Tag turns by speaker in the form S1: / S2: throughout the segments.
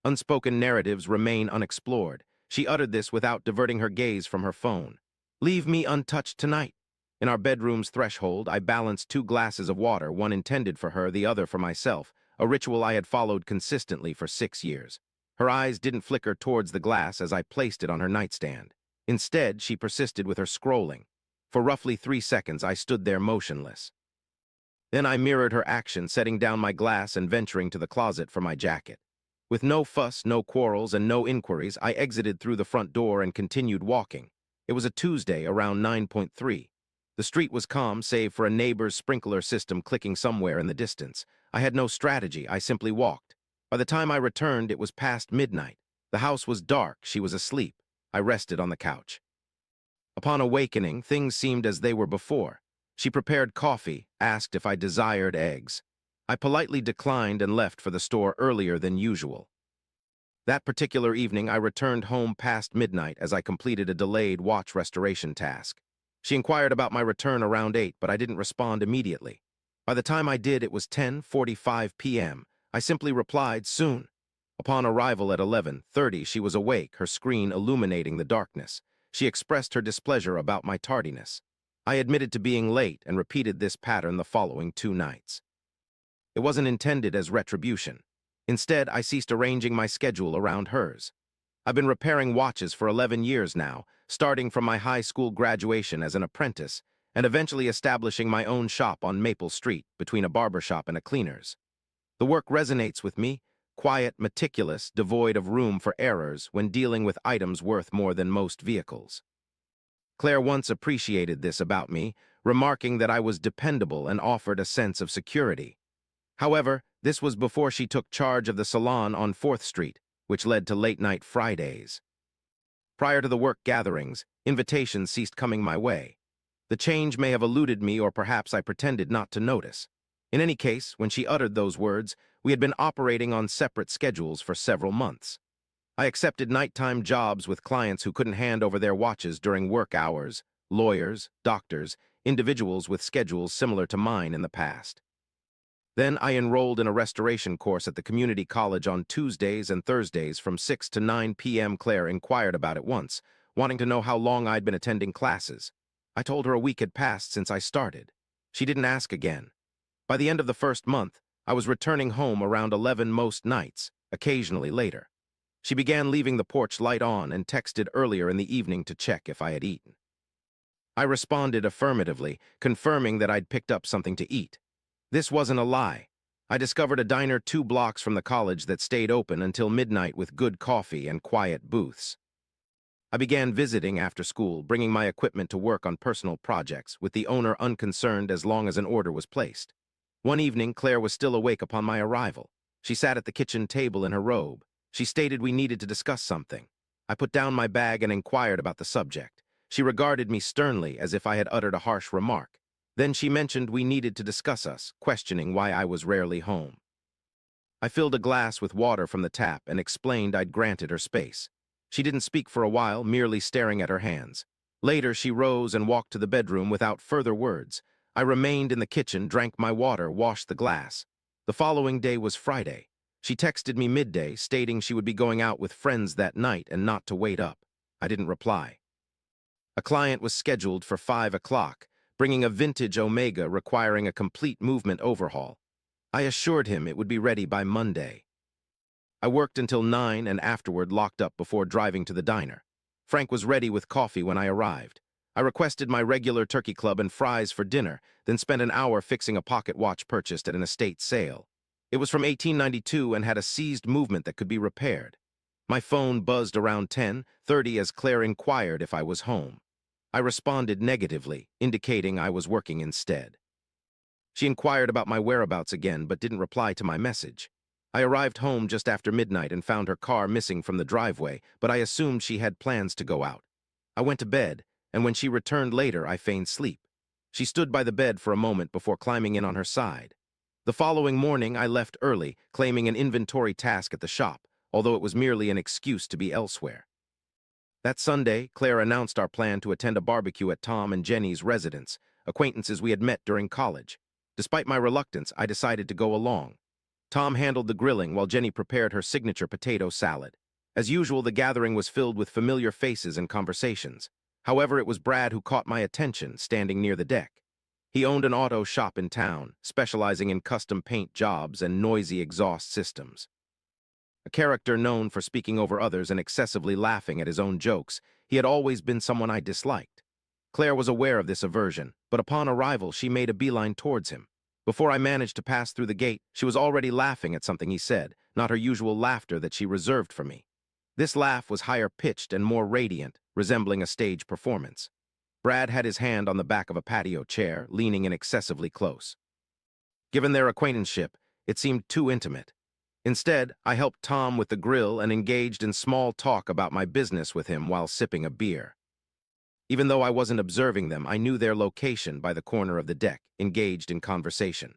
S1: Unspoken narratives remain unexplored. She uttered this without diverting her gaze from her phone. Leave me untouched tonight. In our bedroom's threshold, I balanced two glasses of water, one intended for her, the other for myself, a ritual I had followed consistently for 6 years. Her eyes didn't flicker towards the glass as I placed it on her nightstand. Instead, she persisted with her scrolling. For roughly 3 seconds, I stood there motionless. Then I mirrored her action, setting down my glass and venturing to the closet for my jacket. With no fuss, no quarrels, and no inquiries, I exited through the front door and continued walking. It was a Tuesday around 9:3. The street was calm, save for a neighbor's sprinkler system clicking somewhere in the distance. I had no strategy, I simply walked. By the time I returned, it was past midnight. The house was dark, she was asleep. I rested on the couch. Upon awakening, things seemed as they were before. She prepared coffee, asked if I desired eggs. I politely declined and left for the store earlier than usual. That particular evening, I returned home past midnight as I completed a delayed watch restoration task. She inquired about my return around 8, but I didn't respond immediately. By the time I did, it was 10:45 p.m. I simply replied, soon. Upon arrival at 11:30, she was awake, her screen illuminating the darkness. She expressed her displeasure about my tardiness. I admitted to being late and repeated this pattern the following 2 nights. It wasn't intended as retribution. Instead, I ceased arranging my schedule around hers. I've been repairing watches for 11 years now, starting from my high school graduation as an apprentice and eventually establishing my own shop on Maple Street between a barbershop and a cleaner's. The work resonates with me, quiet, meticulous, devoid of room for errors when dealing with items worth more than most vehicles. Claire once appreciated this about me, remarking that I was dependable and offered a sense of security. However, this was before she took charge of the salon on 4th Street, which led to late-night Fridays. Prior to the work gatherings, invitations ceased coming my way. The change may have eluded me, or perhaps I pretended not to notice. In any case, when she uttered those words, we had been operating on separate schedules for several months. I accepted nighttime jobs with clients who couldn't hand over their watches during work hours, lawyers, doctors, individuals with schedules similar to mine in the past. Then I enrolled in a restoration course at the community college on Tuesdays and Thursdays from 6 to 9 p.m. Claire inquired about it once, wanting to know how long I'd been attending classes. I told her a week had passed since I started. She didn't ask again. By the end of the first month, I was returning home around 11 most nights, occasionally later. She began leaving the porch light on and texted earlier in the evening to check if I had eaten. I responded affirmatively, confirming that I'd picked up something to eat. This wasn't a lie. I discovered a diner 2 blocks from the college that stayed open until midnight with good coffee and quiet booths. I began visiting after school, bringing my equipment to work on personal projects, with the owner unconcerned as long as an order was placed. One evening, Claire was still awake upon my arrival. She sat at the kitchen table in her robe. She stated we needed to discuss something. I put down my bag and inquired about the subject. She regarded me sternly as if I had uttered a harsh remark. Then she mentioned we needed to discuss us, questioning why I was rarely home. I filled a glass with water from the tap and explained I'd granted her space. She didn't speak for a while, merely staring at her hands. Later, she rose and walked to the bedroom without further words. I remained in the kitchen, drank my water, washed the glass. The following day was Friday. She texted me midday, stating she would be going out with friends that night and not to wait up. I didn't reply. A client was scheduled for 5 o'clock, bringing a vintage Omega requiring a complete movement overhaul. I assured him it would be ready by Monday. I worked until 9 and afterward locked up before driving to the diner. Frank was ready with coffee when I arrived. I requested my regular turkey club and fries for dinner, then spent an hour fixing a pocket watch purchased at an estate sale. It was from 1892 and had a seized movement that could be repaired. My phone buzzed around 10:30 as Claire inquired if I was home. I responded negatively, indicating I was working instead. She inquired about my whereabouts again, but didn't reply to my message. I arrived home just after midnight and found her car missing from the driveway, but I assumed she had plans to go out. I went to bed, and when she returned later, I feigned sleep. She stood by the bed for a moment before climbing in on her side. The following morning, I left early, claiming an inventory task at the shop, although it was merely an excuse to be elsewhere. That Sunday, Claire announced our plan to attend a barbecue at Tom and Jenny's residence, acquaintances we had met during college. Despite my reluctance, I decided to go along. Tom handled the grilling while Jenny prepared her signature potato salad. As usual, the gathering was filled with familiar faces and conversations. However, it was Brad who caught my attention, standing near the deck. He owned an auto shop in town, specializing in custom paint jobs and noisy exhaust systems. A character known for speaking over others and excessively laughing at his own jokes, he had always been someone I disliked. Claire was aware of this aversion, but upon arrival she made a beeline towards him. Before I managed to pass through the gate, she was already laughing at something he said, not her usual laughter that she reserved for me. This laugh was higher-pitched and more radiant, resembling a stage performance. Brad had his hand on the back of a patio chair, leaning in excessively close. Given their acquaintanceship, it seemed too intimate. Instead, I helped Tom with the grill and engaged in small talk about my business with him while sipping a beer. Even though I wasn't observing them, I knew their location by the corner of the deck, engaged in conversation.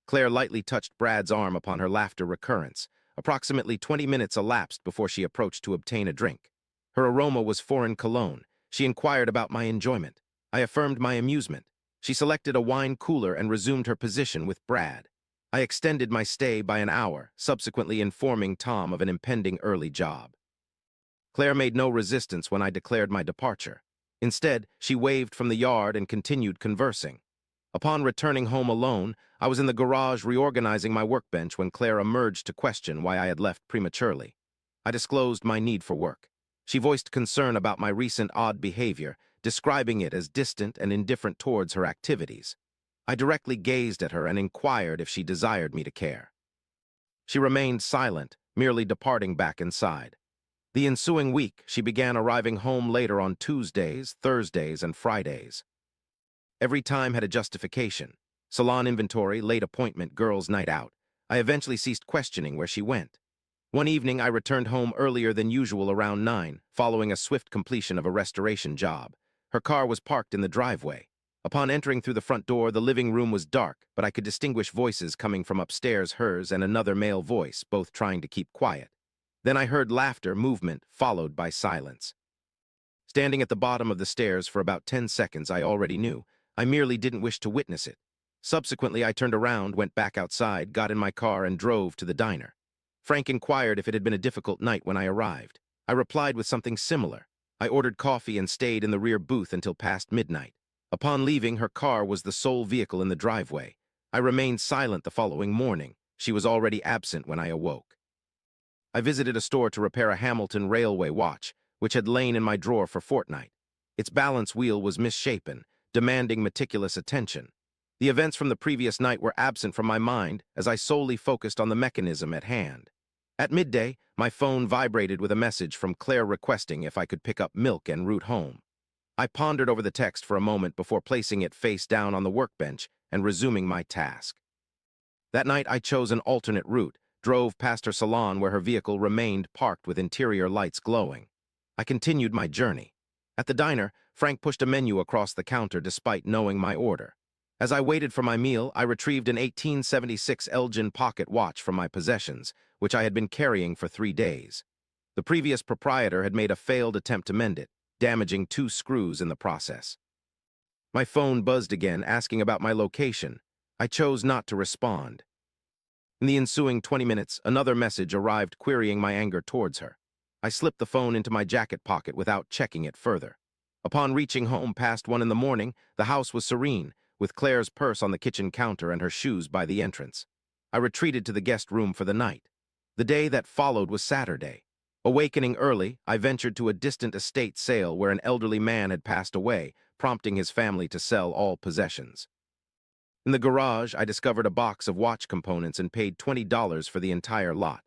S1: Claire lightly touched Brad's arm upon her laughter recurrence. Approximately 20 minutes elapsed before she approached to obtain a drink. Her aroma was foreign cologne. She inquired about my enjoyment. I affirmed my amusement. She selected a wine cooler and resumed her position with Brad. I extended my stay by an hour, subsequently informing Tom of an impending early job. Claire made no resistance when I declared my departure. Instead, she waved from the yard and continued conversing. Upon returning home alone, I was in the garage reorganizing my workbench when Claire emerged to question why I had left prematurely. I disclosed my need for work. She voiced concern about my recent odd behavior, describing it as distant and indifferent towards her activities. I directly gazed at her and inquired if she desired me to care. She remained silent, merely departing back inside. The ensuing week, she began arriving home later on Tuesdays, Thursdays, and Fridays. Every time had a justification. Salon inventory, late appointment, girls' night out. I eventually ceased questioning where she went. One evening, I returned home earlier than usual around 9, following a swift completion of a restoration job. Her car was parked in the driveway. Upon entering through the front door, the living room was dark, but I could distinguish voices coming from upstairs, hers and another male voice, both trying to keep quiet. Then I heard laughter, movement, followed by silence. Standing at the bottom of the stairs for about 10 seconds, I already knew. I merely didn't wish to witness it. Subsequently, I turned around, went back outside, got in my car, and drove to the diner. Frank inquired if it had been a difficult night when I arrived. I replied with something similar. I ordered coffee and stayed in the rear booth until past midnight. Upon leaving, her car was the sole vehicle in the driveway. I remained silent the following morning. She was already absent when I awoke. I visited a store to repair a Hamilton Railway watch, which had lain in my drawer for a fortnight. Its balance wheel was misshapen, demanding meticulous attention. The events from the previous night were absent from my mind as I solely focused on the mechanism at hand. At midday, my phone vibrated with a message from Claire requesting if I could pick up milk en route home. I pondered over the text for a moment before placing it face down on the workbench and resuming my task. That night, I chose an alternate route, drove past her salon where her vehicle remained parked with interior lights glowing. I continued my journey. At the diner, Frank pushed a menu across the counter despite knowing my order. As I waited for my meal, I retrieved an 1876 Elgin pocket watch from my possessions, which I had been carrying for 3 days. The previous proprietor had made a failed attempt to mend it, damaging 2 screws in the process. My phone buzzed again, asking about my location. I chose not to respond. In the ensuing 20 minutes, another message arrived querying my anger towards her. I slipped the phone into my jacket pocket without checking it further. Upon reaching home past 1 in the morning, the house was serene, with Claire's purse on the kitchen counter and her shoes by the entrance. I retreated to the guest room for the night. The day that followed was Saturday. Awakening early, I ventured to a distant estate sale where an elderly man had passed away, prompting his family to sell all possessions. In the garage, I discovered a box of watch components and paid $20 for the entire lot.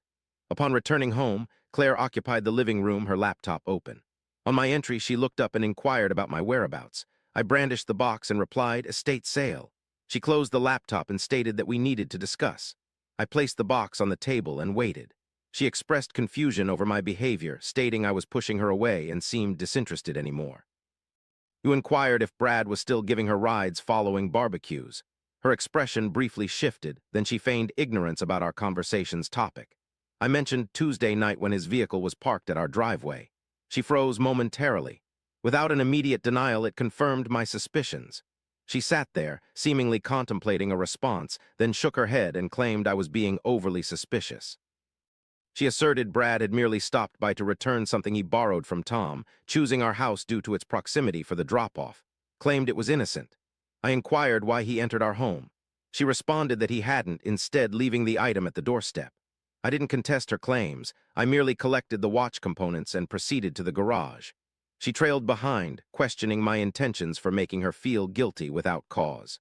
S1: Upon returning home, Claire occupied the living room, her laptop open. On my entry, she looked up and inquired about my whereabouts. I brandished the box and replied, "Estate sale." She closed the laptop and stated that we needed to discuss. I placed the box on the table and waited. She expressed confusion over my behavior, stating I was pushing her away and seemed disinterested anymore. You inquired if Brad was still giving her rides following barbecues. Her expression briefly shifted, then she feigned ignorance about our conversation's topic. I mentioned Tuesday night when his vehicle was parked at our driveway. She froze momentarily. Without an immediate denial, it confirmed my suspicions. She sat there, seemingly contemplating a response, then shook her head and claimed I was being overly suspicious. She asserted Brad had merely stopped by to return something he borrowed from Tom, choosing our house due to its proximity for the drop-off, claimed it was innocent. I inquired why he entered our home. She responded that he hadn't, instead leaving the item at the doorstep. I didn't contest her claims. I merely collected the watch components and proceeded to the garage. She trailed behind, questioning my intentions for making her feel guilty without cause.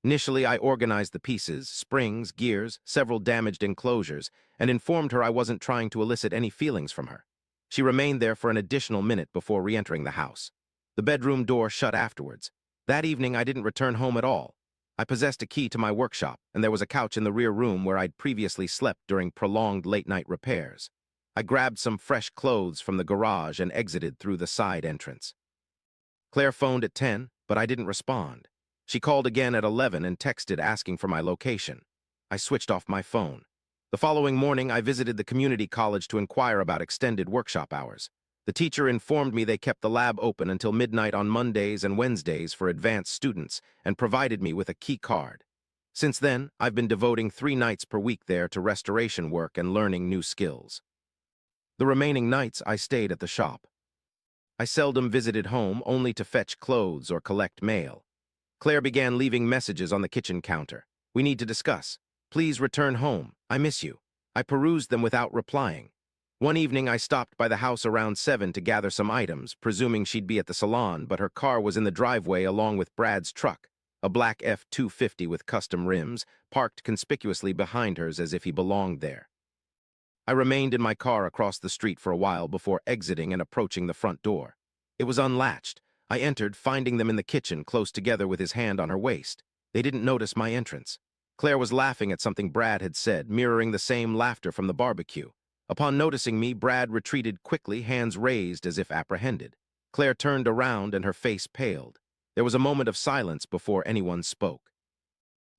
S1: Initially, I organized the pieces, springs, gears, several damaged enclosures, and informed her I wasn't trying to elicit any feelings from her. She remained there for an additional minute before re-entering the house. The bedroom door shut afterwards. That evening, I didn't return home at all. I possessed a key to my workshop, and there was a couch in the rear room where I'd previously slept during prolonged late-night repairs. I grabbed some fresh clothes from the garage and exited through the side entrance. Claire phoned at 10, but I didn't respond. She called again at 11 and texted asking for my location. I switched off my phone. The following morning, I visited the community college to inquire about extended workshop hours. The teacher informed me they kept the lab open until midnight on Mondays and Wednesdays for advanced students and provided me with a key card. Since then, I've been devoting 3 nights per week there to restoration work and learning new skills. The remaining nights, I stayed at the shop. I seldom visited home, only to fetch clothes or collect mail. Claire began leaving messages on the kitchen counter. "We need to discuss. Please return home. I miss you." I perused them without replying. One evening, I stopped by the house around 7 to gather some items, presuming she'd be at the salon, but her car was in the driveway along with Brad's truck, a black F-250 with custom rims, parked conspicuously behind hers as if he belonged there. I remained in my car across the street for a while before exiting and approaching the front door. It was unlatched. I entered, finding them in the kitchen, close together with his hand on her waist. They didn't notice my entrance. Claire was laughing at something Brad had said, mirroring the same laughter from the barbecue. Upon noticing me, Brad retreated quickly, hands raised as if apprehended. Claire turned around and her face paled. There was a moment of silence before anyone spoke.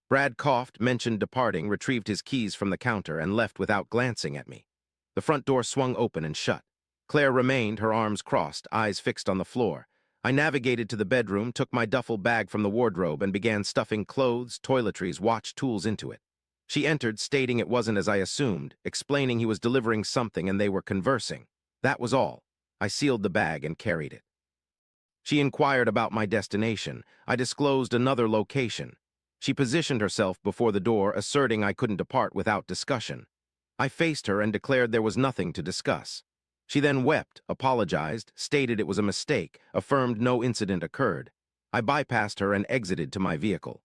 S1: Brad coughed, mentioned departing, retrieved his keys from the counter, and left without glancing at me. The front door swung open and shut. Claire remained, her arms crossed, eyes fixed on the floor. I navigated to the bedroom, took my duffel bag from the wardrobe, and began stuffing clothes, toiletries, watch tools into it. She entered, stating it wasn't as I assumed, explaining he was delivering something and they were conversing. That was all. I sealed the bag and carried it. She inquired about my destination. I disclosed another location. She positioned herself before the door, asserting I couldn't depart without discussion. I faced her and declared there was nothing to discuss. She then wept, apologized, stated it was a mistake, affirmed no incident occurred. I bypassed her and exited to my vehicle.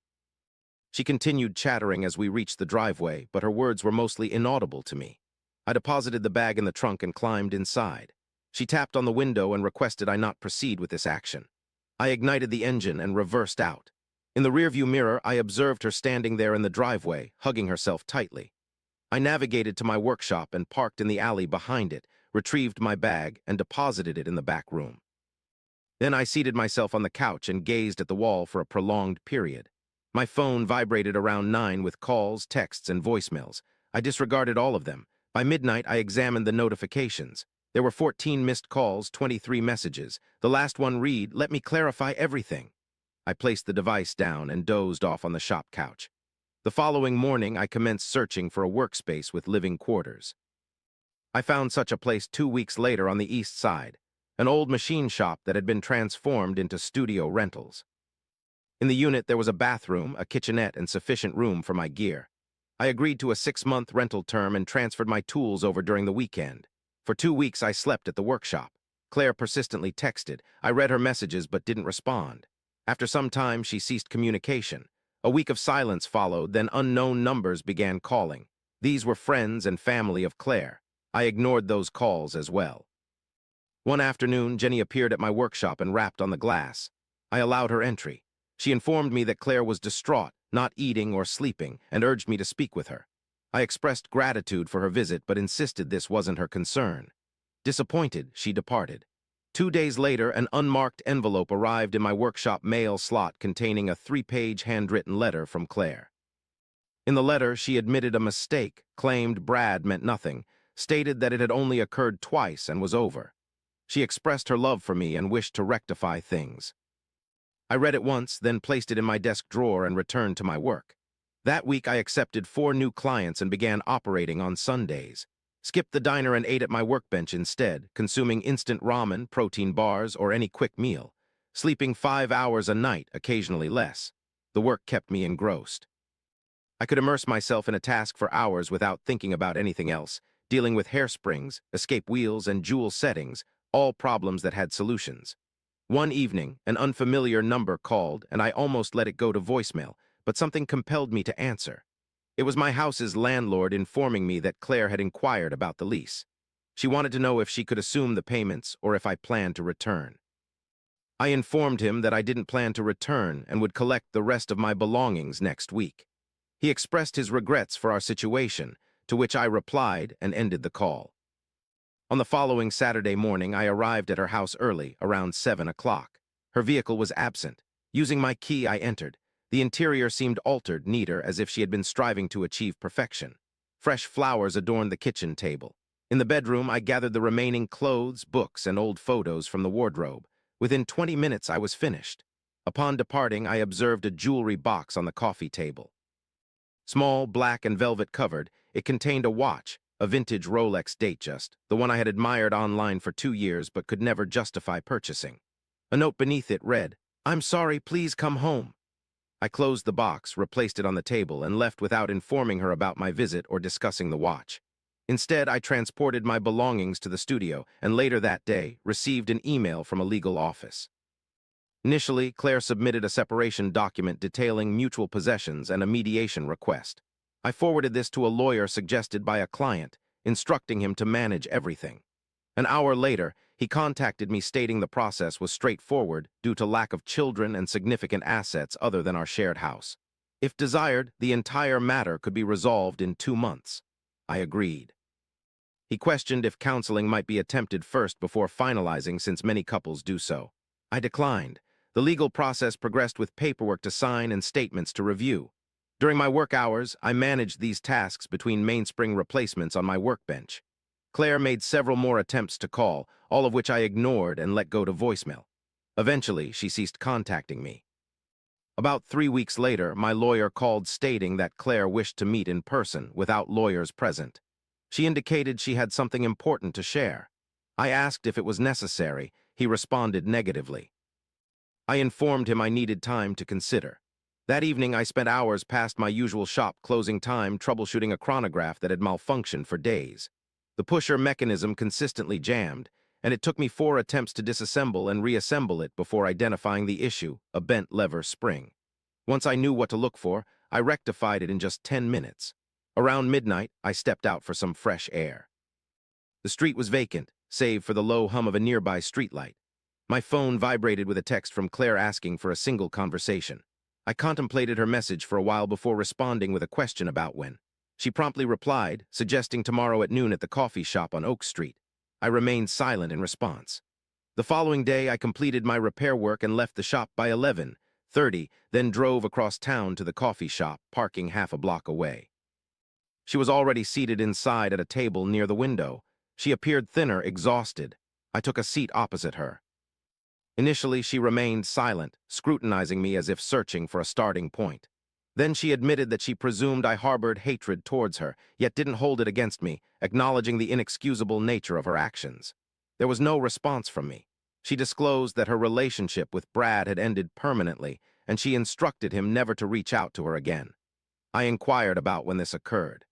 S1: She continued chattering as we reached the driveway, but her words were mostly inaudible to me. I deposited the bag in the trunk and climbed inside. She tapped on the window and requested I not proceed with this action. I ignited the engine and reversed out. In the rearview mirror, I observed her standing there in the driveway, hugging herself tightly. I navigated to my workshop and parked in the alley behind it, retrieved my bag, and deposited it in the back room. Then I seated myself on the couch and gazed at the wall for a prolonged period. My phone vibrated around 9 with calls, texts, and voicemails. I disregarded all of them. By midnight, I examined the notifications. There were 14 missed calls, 23 messages. The last one read, "Let me clarify everything." I placed the device down and dozed off on the shop couch. The following morning, I commenced searching for a workspace with living quarters. I found such a place 2 weeks later on the east side, an old machine shop that had been transformed into studio rentals. In the unit, there was a bathroom, a kitchenette, and sufficient room for my gear. I agreed to a 6-month rental term and transferred my tools over during the weekend. For 2 weeks, I slept at the workshop. Claire persistently texted. I read her messages but didn't respond. After some time, she ceased communication. A week of silence followed, then unknown numbers began calling. These were friends and family of Claire. I ignored those calls as well. One afternoon, Jenny appeared at my workshop and rapped on the glass. I allowed her entry. She informed me that Claire was distraught, not eating or sleeping, and urged me to speak with her. I expressed gratitude for her visit but insisted this wasn't her concern. Disappointed, she departed. 2 days later, an unmarked envelope arrived in my workshop mail slot containing a 3-page handwritten letter from Claire. In the letter, she admitted a mistake, claimed Brad meant nothing, stated that it had only occurred twice and was over. She expressed her love for me and wished to rectify things. I I read it once, then placed it in my desk drawer and returned to my work. That week, I accepted 4 new clients and began operating on Sundays. Skipped the diner and ate at my workbench instead, consuming instant ramen, protein bars, or any quick meal. Sleeping 5 hours a night, occasionally less. The work kept me engrossed. I could immerse myself in a task for hours without thinking about anything else, dealing with hairsprings, escape wheels, and jewel settings, all problems that had solutions. One evening, an unfamiliar number called, and I almost let it go to voicemail, but something compelled me to answer. It was my house's landlord informing me that Claire had inquired about the lease. She wanted to know if she could assume the payments or if I planned to return. I informed him that I didn't plan to return and would collect the rest of my belongings next week. He expressed his regrets for our situation, to which I replied and ended the call. On the following Saturday morning, I arrived at her house early, around 7 o'clock. Her vehicle was absent. Using my key, I entered. The interior seemed altered, neater, as if she had been striving to achieve perfection. Fresh flowers adorned the kitchen table. In the bedroom, I gathered the remaining clothes, books, and old photos from the wardrobe. Within 20 minutes, I was finished. Upon departing, I observed a jewelry box on the coffee table. Small, black, and velvet-covered, it contained a watch, a vintage Rolex Datejust, the one I had admired online for 2 years but could never justify purchasing. A note beneath it read, "I'm sorry, please come home." I closed the box, replaced it on the table, and left without informing her about my visit or discussing the watch. Instead, I transported my belongings to the studio and later that day received an email from a legal office. Initially, Claire submitted a separation document detailing mutual possessions and a mediation request. I forwarded this to a lawyer suggested by a client, instructing him to manage everything. An hour later, he contacted me stating the process was straightforward due to lack of children and significant assets other than our shared house. If desired, the entire matter could be resolved in 2 months. I agreed. He questioned if counseling might be attempted first before finalizing, since many couples do so. I declined. The legal process progressed with paperwork to sign and statements to review. During my work hours, I managed these tasks between mainspring replacements on my workbench. Claire made several more attempts to call, all of which I ignored and let go to voicemail. Eventually, she ceased contacting me. About 3 weeks later, my lawyer called stating that Claire wished to meet in person without lawyers present. She indicated she had something important to share. I asked if it was necessary. He responded negatively. I informed him I needed time to consider. That evening, I spent hours past my usual shop closing time troubleshooting a chronograph that had malfunctioned for days. The pusher mechanism consistently jammed, and it took me 4 attempts to disassemble and reassemble it before identifying the issue, a bent lever spring. Once I knew what to look for, I rectified it in just 10 minutes. Around midnight, I stepped out for some fresh air. The street was vacant, save for the low hum of a nearby streetlight. My phone vibrated with a text from Claire asking for a single conversation. I contemplated her message for a while before responding with a question about when. She promptly replied, suggesting tomorrow at noon at the coffee shop on Oak Street. I remained silent in response. The following day, I completed my repair work and left the shop by 11:30, then drove across town to the coffee shop, parking half a block away. She was already seated inside at a table near the window. She appeared thinner, exhausted. I took a seat opposite her. Initially, she remained silent, scrutinizing me as if searching for a starting point. Then she admitted that she presumed I harbored hatred towards her, yet didn't hold it against me, acknowledging the inexcusable nature of her actions. There was no response from me. She disclosed that her relationship with Brad had ended permanently, and she instructed him never to reach out to her again. I inquired about when this occurred.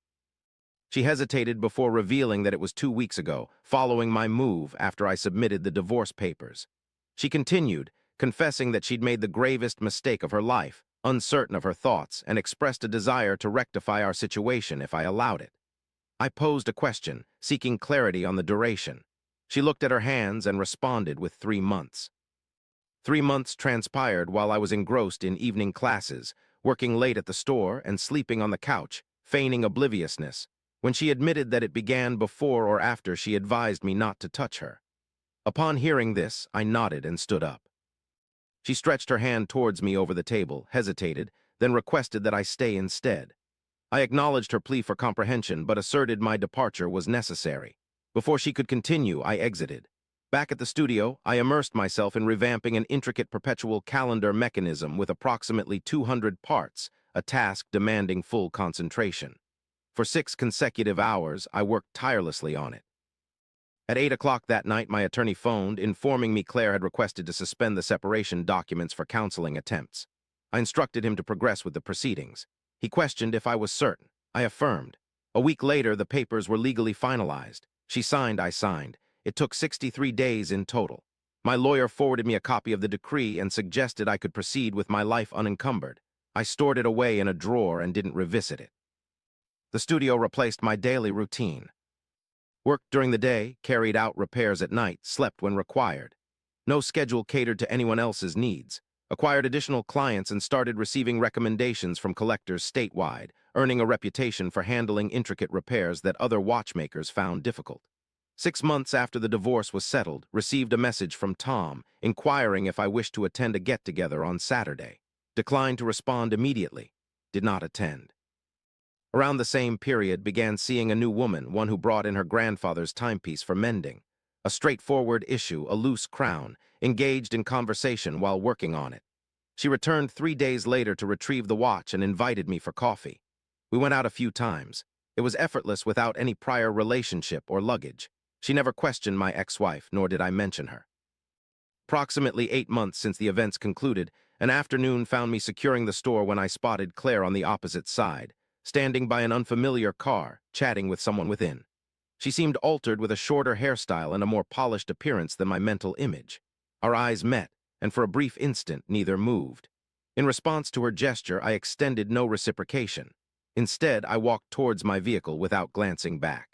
S1: She hesitated before revealing that it was 2 weeks ago, following my move after I submitted the divorce papers. She continued, confessing that she'd made the gravest mistake of her life, uncertain of her thoughts, and expressed a desire to rectify our situation if I allowed it. I posed a question, seeking clarity on the duration. She looked at her hands and responded with 3 months. 3 months transpired while I was engrossed in evening classes, working late at the store and sleeping on the couch, feigning obliviousness, when she admitted that it began before or after she advised me not to touch her. Upon hearing this, I nodded and stood up. She stretched her hand towards me over the table, hesitated, then requested that I stay instead. I acknowledged her plea for comprehension, but asserted my departure was necessary. Before she could continue, I exited. Back at the studio, I immersed myself in revamping an intricate perpetual calendar mechanism with approximately 200 parts, a task demanding full concentration. For 6 consecutive hours, I worked tirelessly on it. At 8 o'clock that night, my attorney phoned, informing me Claire had requested to suspend the separation documents for counseling attempts. I instructed him to progress with the proceedings. He questioned if I was certain. I affirmed. A week later, the papers were legally finalized. She signed, I signed. It took 63 days in total. My lawyer forwarded me a copy of the decree and suggested I could proceed with my life unencumbered. I stored it away in a drawer and didn't revisit it. The studio replaced my daily routine. Worked during the day, carried out repairs at night, slept when required. No schedule catered to anyone else's needs. Acquired additional clients and started receiving recommendations from collectors statewide, earning a reputation for handling intricate repairs that other watchmakers found difficult. 6 months after the divorce was settled, received a message from Tom, inquiring if I wished to attend a get-together on Saturday. Declined to respond immediately. Did not attend. Around the same period, began seeing a new woman, one who brought in her grandfather's timepiece for mending. A straightforward issue, a loose crown, engaged in conversation while working on it. She returned 3 days later to retrieve the watch and invited me for coffee. We went out a few times. It was effortless without any prior relationship or luggage. She never questioned my ex-wife, nor did I mention her. Approximately 8 months since the events concluded, an afternoon found me securing the store when I spotted Claire on the opposite side, standing by an unfamiliar car, chatting with someone within. She seemed altered with a shorter hairstyle and a more polished appearance than my mental image. Our eyes met, and for a brief instant, neither moved. In response to her gesture, I extended no reciprocation. Instead, I walked towards my vehicle without glancing back.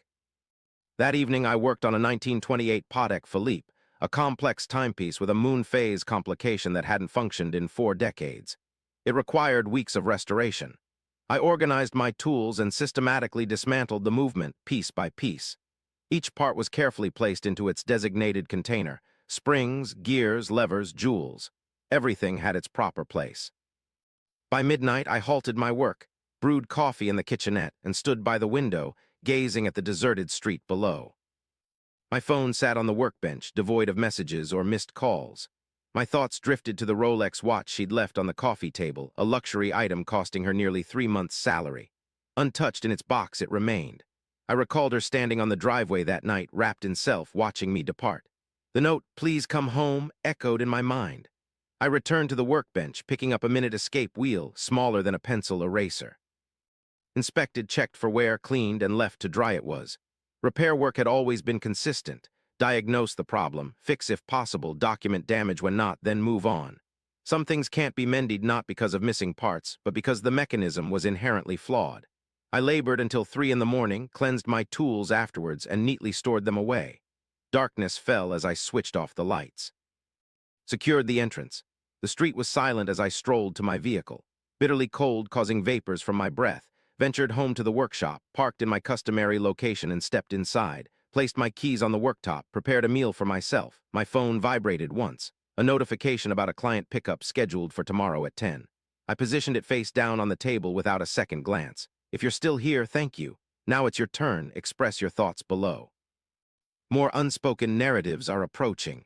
S1: That evening, I worked on a 1928 Patek Philippe, a complex timepiece with a moon phase complication that hadn't functioned in 4 decades. It required weeks of restoration. I organized my tools and systematically dismantled the movement piece by piece. Each part was carefully placed into its designated container: springs, gears, levers, jewels. Everything had its proper place. By midnight, I halted my work, brewed coffee in the kitchenette, and stood by the window, gazing at the deserted street below. My phone sat on the workbench, devoid of messages or missed calls. My thoughts drifted to the Rolex watch she'd left on the coffee table, a luxury item costing her nearly 3 months' salary. Untouched in its box, it remained. I recalled her standing on the driveway that night, wrapped in self, watching me depart. The note, "Please come home," echoed in my mind. I returned to the workbench, picking up a minute escape wheel, smaller than a pencil eraser. Inspected, checked for wear, cleaned, and left to dry it was. Repair work had always been consistent. Diagnose the problem, fix if possible, document damage when not, then move on. Some things can't be mended not because of missing parts, but because the mechanism was inherently flawed. I labored until 3 in the morning, cleansed my tools afterwards, and neatly stored them away. Darkness fell as I switched off the lights. Secured the entrance. The street was silent as I strolled to my vehicle. Bitterly cold, causing vapors from my breath. Ventured home to the workshop, parked in my customary location and stepped inside. Placed my keys on the worktop, prepared a meal for myself. My phone vibrated once. A notification about a client pickup scheduled for tomorrow at 10. I positioned it face down on the table without a second glance. If you're still here, thank you. Now it's your turn. Express your thoughts below. More unspoken narratives are approaching.